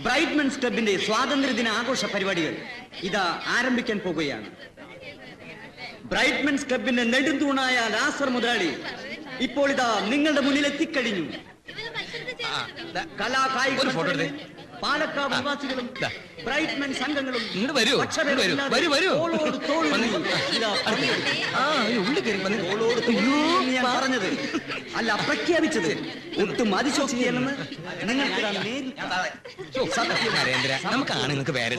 ബ്രൈറ്റ്മെൻസ് ക്ലബിന്റെ സ്വാതന്ത്ര്യദിന ആഘോഷ പരിപാടികൾ ഇതാ ആരംഭിക്കാൻ പോകുകയാണ്. ബ്രൈറ്റ്മെൻസ് ക്ലബിന്റെ നെടുന്തൂണായ ലാസർ മുതലാളി ഇപ്പോൾ ഇതാ നിങ്ങളുടെ മുന്നിൽ എത്തിക്കഴിഞ്ഞു. കലാകായിക പാലക്കാട് നിവാസികളും ബ്രൈറ്റ്മെൻ സംഘങ്ങളും പറഞ്ഞത് അല്ല പ്രഖ്യാപിച്ചത് ഒട്ടും അതിശോക്തിയല്ലെന്ന് നിങ്ങൾക്ക് നമുക്ക് ആണുങ്ങൾക്ക് വേറെ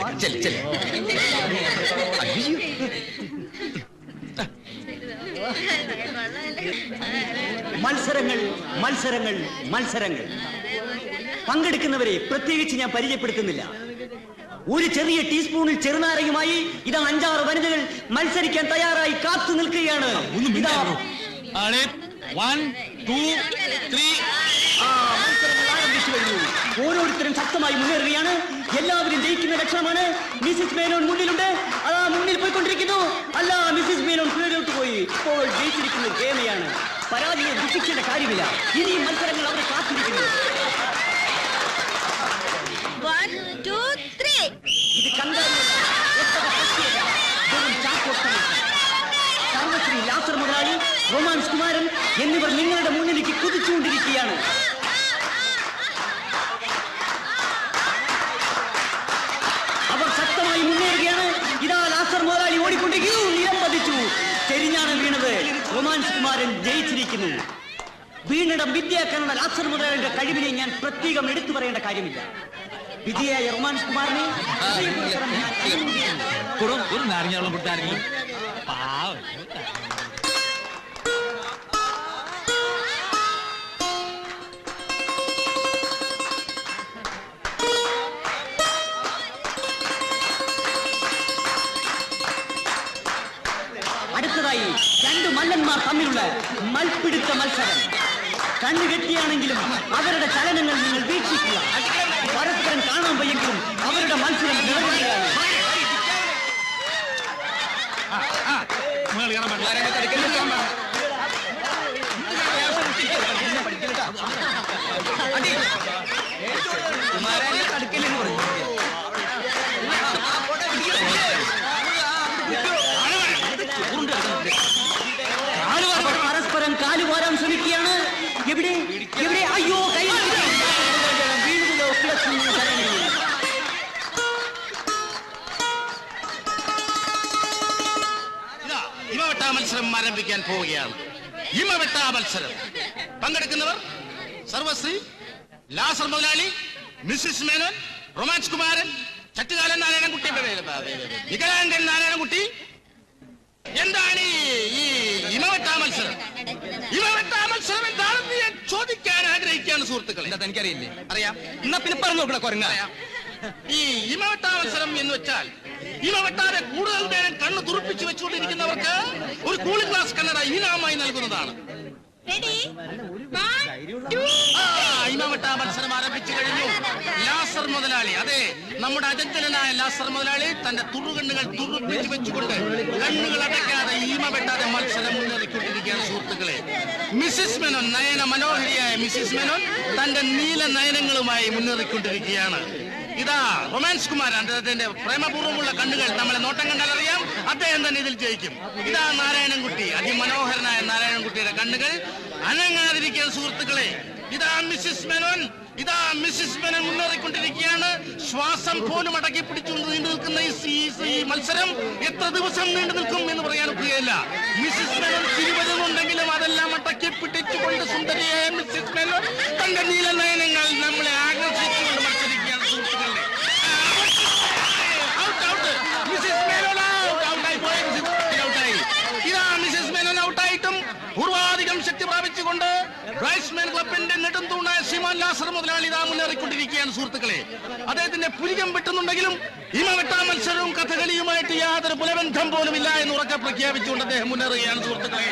മത്സരങ്ങൾ മത്സരങ്ങൾ മത്സരങ്ങൾ. പങ്കെടുക്കുന്നവരെ പ്രത്യേകിച്ച് ഞാൻ പരിചയപ്പെടുത്തുന്നില്ല. ഒരു ചെറിയ ടീസ്പൂണിൽ ചെറുനാരയുമായി ഇതാ 5-6 വനിതകൾ മത്സരിക്കാൻ തയ്യാറായി കാത്തു നിൽക്കുകയാണ്. ഓരോരുത്തരും ശക്തമായി മുന്നേറുകയാണ്. എല്ലാവരും ജയിക്കുന്ന ലക്ഷണമാണ്. മിസ്സിസ് മേനോൻ മുന്നിലുണ്ട്. അതാ മുന്നിൽ പോയിക്കൊണ്ടിരിക്കുന്നു. അല്ല, മിസ്സിസ് മേനോൻ കീഴോട്ട് പോയി. ഇപ്പോൾ ജയിച്ചിരിക്കുന്നത് കേമയാണ്. പരാജയം ദുഃഖിക്കേണ്ട കാര്യമില്ല. ഇനിയും മത്സരങ്ങൾ അവരെ കാത്തിരിക്കുന്നു. ഇത് സർവശ്രീ ലാസർ മുതലാളി, റൊമാൻസ് കുമാരൻ എന്നിവർ നിങ്ങളുടെ മുന്നിലേക്ക് കുതിച്ചുകൊണ്ടിരിക്കുകയാണ്. അവർ ശക്തമായി മുന്നേറുകയാണ്. ഇതാ ലാസർ മുതലാളി ഓടിക്കൊണ്ടിരിക്കുന്നു. നിലം പതിച്ചു. ചെരിഞ്ഞാണ് വീണത്. റൊമാൻസ് കുമാരൻ ജയിച്ചിരിക്കുന്നു. വീണിടം വിദ്യാക്കാനുള്ള ലാസർ മുതലാളിയുടെ കഴിവിനെ ഞാൻ പ്രത്യേകം എടുത്തു പറയേണ്ട കാര്യമില്ല. വിജയായ റൊമാൻസ് കുമാറിനെ ഒരു നാരങ്ങ കൊടുത്താരെങ്കിലും അടുത്തതായി 2 മല്ലന്മാർ തമ്മിലുള്ള മൽപ്പിടുത്ത മത്സരം. കണ്ണുകെട്ടിയാണെങ്കിലും അവരുടെ ചലനങ്ങൾ നിങ്ങൾ വീക്ഷിക്കുക. പരസ്പരം കാണാൻ വയ്യെങ്കിലും അവരുടെ മത്സരം നിലനിൽക്കുകയാണ്. പരസ്പരം കാലുവാരാൻ ശ്രമിക്കുകയാണ്. എവിടെ എവിടെ? അയ്യോ, കൈ വീഴുകയോ കിടക്കുന്നു. ഇമവെട്ടാ മത്സരം ആരംഭിക്കാൻ പോവുകയാണ്. ഇമവെട്ടാ മത്സരം പങ്കെടുക്കുന്നവർ സർവശ്രീ ലാസർ മുതലാളി, മിസ്സിസ് മേനോൻ, റൊമാൻസ് കുമാരൻ, ചട്ടുകാലൻ നാരായണൻകുട്ടി, വികലാംഗൻ നാരായണൻകുട്ടി. എന്താണ് ഈ ഇമവെട്ടാ മത്സരം? ഇമവെട്ടാ മത്സരം എന്താണെന്ന് ഞാൻ ചോദിക്കാൻ ആഗ്രഹിക്കുകയാണ് സുഹൃത്തുക്കളെ. എനിക്കറിയില്ലേ? അറിയാം. എന്നാ പിന്നെ പറഞ്ഞു നോക്കണ കുറഞ്ഞ. ഈ ഇമവെട്ടാ മത്സരം എന്ന് വെച്ചാൽ ഇമവെട്ടാതെ കൂടുതൽ നേരം കണ്ണ് തുറപ്പിച്ചു വെച്ചുകൊണ്ടിരിക്കുന്നവർക്ക് ഒരു കൂളിംഗ് ഗ്ലാസ് കണ്ണട ഇനാമായി നൽകുന്നതാണ്. ഇമവെട്ടാ മത്സരം ആരംഭിച്ചു കഴിഞ്ഞു. ലാസർ മുതലാളി, അതെ, നമ്മുടെ അജഞ്ചലനായ ലാസർ മുതലാളി തന്റെ തുറുകണ്ണുകൾ തുറപ്പിച്ചു വെച്ചുകൊണ്ട് കണ്ണുകൾ അടയ്ക്കാതെ ഇമവെട്ടാതെ മത്സരം മുന്നേറിക്കൊണ്ടിരിക്കുകയാണ് സുഹൃത്തുക്കളെ. മിസ്സിസ് മേനോൻ, നയന മനോഹരിയായ മിസ്സിസ് മേനോൻ തന്റെ നീല നയനങ്ങളുമായി മുന്നേറിക്കൊണ്ടിരിക്കുകയാണ്. ഇതാ റൊമാൻസ് കുമാരൻ, അദ്ദേഹത്തിന്റെ പ്രേമപൂർവ്വമുള്ള കണ്ണുകൾ നമ്മളെ നോട്ടം കണ്ടാൽ അറിയാം അദ്ദേഹം തന്നെ ഇതിൽ ജയിക്കും. ഇതാ നാരായണൻകുട്ടി, അതിമനോഹരനായ നാരായണൻകുട്ടിയുടെ കണ്ണുകൾ അനങ്ങാതിരിക്കുകയാണ് സുഹൃത്തുക്കളെ. ഇതാ മിസ്സിസ് മേനോൻ, ഇതാ മിസ്സിസ് മേനോൻ മുന്നേറിക്കൊണ്ടിരിക്കുകയാണ്. ശ്വാസം പോലും അടക്കി പിടിച്ചുകൊണ്ട് നീണ്ടു നിൽക്കുന്ന ഈ മത്സരം എത്ര ദിവസം നീണ്ടു നിൽക്കും എന്ന് പറയാൻ ഒക്കുകയില്ല. മിസ്സിസ് മേനോൻ തിരുവരുന്നുണ്ടെങ്കിലും അതെല്ലാം അടക്കി പിടിച്ചുകൊണ്ട് സുന്ദരിയായ മിസ്സിസ് മേനോൻ തന്റെ നീല നയനങ്ങൾ നമ്മളെ ആകർഷിച്ചുകൊണ്ട് മത്സരിക്കുകയാണ് സുഹൃത്തുക്കളുടെ. ഇതാ മിസ്സിസ് മേനോൻ ഔട്ടായിട്ടും പൂർവാധികം ശക്തി പ്രാപിച്ചുകൊണ്ട് ബ്രൈറ്റ്സ്മെൻ ക്ലബിന്റെ നെടുന്തൂണായ ശ്രീമാൻ ലാസർ മുതലാളി ഇതാ മുന്നേറിക്കൊണ്ടിരിക്കുകയാണ് സുഹൃത്തുക്കളെ. അദ്ദേഹത്തിന്റെ പുരികം വെട്ടുന്നുണ്ടെങ്കിലും ഇമവെട്ടാ മത്സരവും കഥകളിയുമായിട്ട് യാതൊരു പുലബന്ധം പോലും ഇല്ല എന്ന് ഉറക്കെ പ്രഖ്യാപിച്ചുകൊണ്ട് അദ്ദേഹം മുന്നേറുകയാണ് സുഹൃത്തുക്കളെ.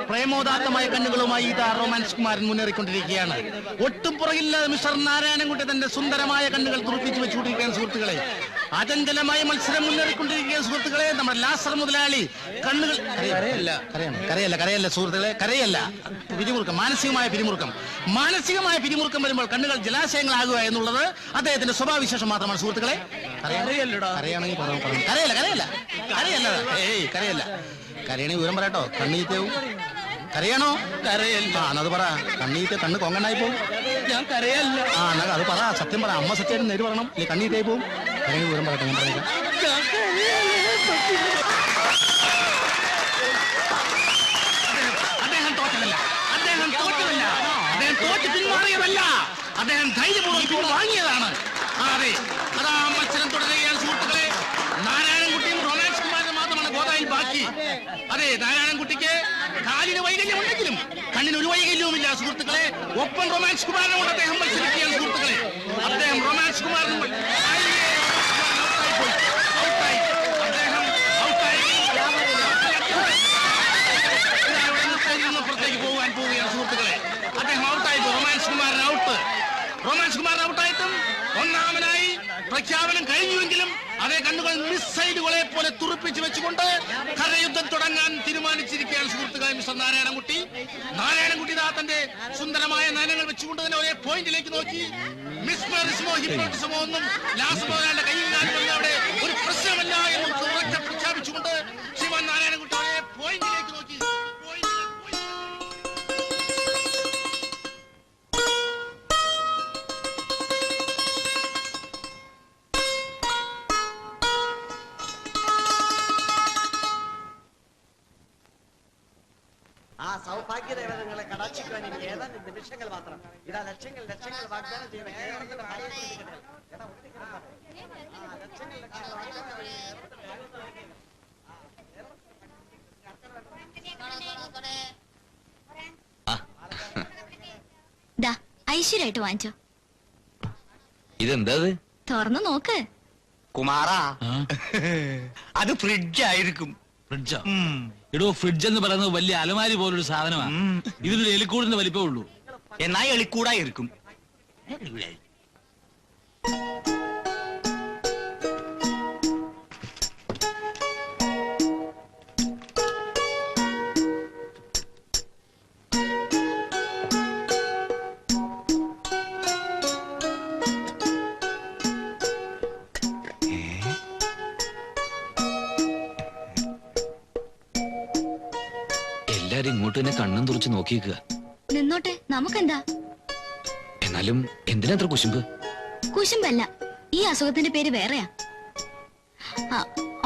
പ്രേമോദാത്തമായ കണ്ണുകളുമായി ഇതാ റൊമാൻസ് കുമാരൻ മുന്നേറിക്കൊണ്ടിരിക്കുകയാണ്. ഒട്ടും പുറകില്ലാതെ മിസ്റ്റർ നാരായണൻകുട്ടി തന്റെ സുന്ദരമായ കണ്ണുകൾ തുറപ്പിച്ചു വെച്ചുകൊണ്ടിരിക്കുകയാണ് സുഹൃത്തുക്കളെ. അചഞ്ചലമായ മത്സരം മുന്നേറിക്കൊണ്ടിരിക്കുകയാണ് സുഹൃത്തുക്കളെ. നമ്മുടെ ലാസർ മുതലാളി കണ്ണുകൾ കരയല്ല സുഹൃത്തുക്കളെ, കരയല്ല. പിരിമുറുക്കം, മാനസികമായ പിരിമുറുക്കം വരുമ്പോൾ കണ്ണുകൾ ജലാശയങ്ങളാകുക എന്നുള്ളത് അദ്ദേഹത്തിന്റെ സ്വഭാവവിശേഷം മാത്രമാണ് സുഹൃത്തുക്കളെ. കരയാണെങ്കിൽ കരയണേ വിവരം പറയട്ടോ. കണ്ണീറ്റവും കരയണോ? കരയല്ല. അത് പറ. കണ്ണീറ്റ് കണ്ണ് കൊങ്ങനായി പോവും. ഞാൻ കരയല്ല. അത് പറ, സത്യം പറ. അമ്മ സത്യമായിട്ട് നേര് പറയണം. ഇല്ല കണ്ണീറ്റായി പോവും. കരയണ വിവരം പറയട്ടെ. ഞാൻ പറയാം. അദ്ദേഹം തോറ്റതല്ല. അദ്ദേഹം തോറ്റ് പിന്മാറിയതല്ല. അദ്ദേഹം ധൈര്യപൂർവ്വം പിൻവാങ്ങിയതാണ്. അതെ, അതാ മത്സരം തുടരുകയാണ് സുഹൃത്തുക്കളെ. നാരായണൻകുട്ടിയും റൊമാൻസ് കുമാരനും മാത്രമാണ് ഗോദായിൽ ബാക്കി. അതെ, നാരായണൻകുട്ടിക്ക് കാലിന് വൈകല്യം ഉണ്ടെങ്കിലും കണ്ണിന് ഒരു വൈകല്യവുമില്ല സുഹൃത്തുക്കളെ. ഒപ്പം റൊമാൻസ് കുമാരനോട് അദ്ദേഹം മത്സരിക്കുകയാണ് സുഹൃത്തുക്കളെ. അദ്ദേഹം റൊമാൻസ് കുമാരനും പുറത്തേക്ക് പോകാൻ പോവുകയാണ് സുഹൃത്തുക്കളെ. അദ്ദേഹം ഔട്ടായി. റൊമാൻസ് കുമാരൻ ഔട്ടായിട്ടും ഒന്നാമനായി പ്രഖ്യാപനം കഴിഞ്ഞുവെങ്കിലും അതേ കണ്ണുകൾ മിസൈലുകളെ പോലെ തുറപ്പിച്ചു വെച്ചുകൊണ്ട് കരയുദ്ധം തുടങ്ങാൻ തീരുമാനിച്ചിരിക്കുകയാണ് സുഹൃത്തുക്കളെ മിസ്റ്റർ നാരായണൻകുട്ടി. നാരായണൻകുട്ടി തന്റെ സുന്ദരമായ നയനങ്ങൾ വെച്ചുകൊണ്ട് തന്നെ ഒരേ പോയിന്റിലേക്ക് നോക്കി. മിസ്മറിസമോ ഹിപ്നോട്ടിസമോ ഒന്നും ലാസമോദാന്റെ കയ്യിൽ കാണുമെന്ന് അവിടെ ഒരു പ്രശ്നമല്ല എന്ന് ഉറക്കെ പ്രഖ്യാപിച്ചുകൊണ്ട് ശ്രീമാൻ നാരായണൻകുട്ടി ഒരേ പോയിന്റിലേക്ക് നോക്കി. ആ സൗഭാഗ്യദേവത നിങ്ങളെ കടാക്ഷിക്കുവാൻ ഇനി ഏതാനും നിമിഷങ്ങൾ മാത്രം. ഇതാ ലക്ഷങ്ങൾ വാഗ്ദാനം ചെയ്യുന്ന കേരളത്തിന്റെ ഭാഗ്യപ്പെടുത്തിക്കട്ടെ. ഐശ്വര്യമായിട്ട് വാങ്ങിച്ചോ. ഇതെന്താ തുറന്നു നോക്ക്. കുമാറാ, അത് ഫ്രിഡ്ജായിരിക്കും. ഫ്രിഡ്ജോ? എടോ, ഫ്രിഡ്ജ് എന്ന് പറയുന്നത് വലിയ അലമാരി പോലൊരു സാധനമാണ്. ഇതിനൊരു എലിക്കൂടിന്റെ വലിപ്പമേ ഉള്ളൂ. എന്നാ എളിക്കൂടായിരിക്കും. എല്ലാരും ഇങ്ങോട്ട് തന്നെ കണ്ണും തുറച്ച് നോക്കിക്കുക. നിന്നോട്ടെ, നമുക്കെന്താ. എന്നാലും എന്തിനാ അത്ര കുശുമ്പ്? കുശുമ്പല്ല, ഈ അസുഖത്തിന്റെ പേര് വേറെയാ.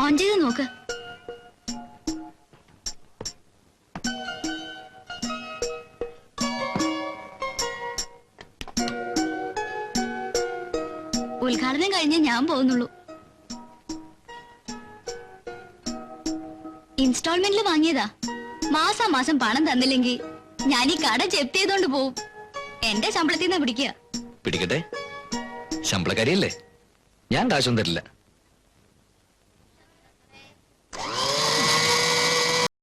ഓൺ ചെയ്ത് നോക്ക്. ഉദ്ഘാടനം കഴിഞ്ഞേ ഞാൻ പോകുന്നുള്ളൂ. ഇൻസ്റ്റാൾമെന്റിൽ വാങ്ങിയതാ. മാസം പണം തന്നില്ലെങ്കിൽ ഞാൻ ഈ കട ജപ്തി ചെയ്തോണ്ട് പോവും. എന്റെ ശമ്പളത്തിൽ നിന്ന് പിടിക്കുക. പിടിക്കട്ടെ, ശമ്പളക്കാരിയല്ലേ, ഞാൻ കാശൊന്നും തരില്ല.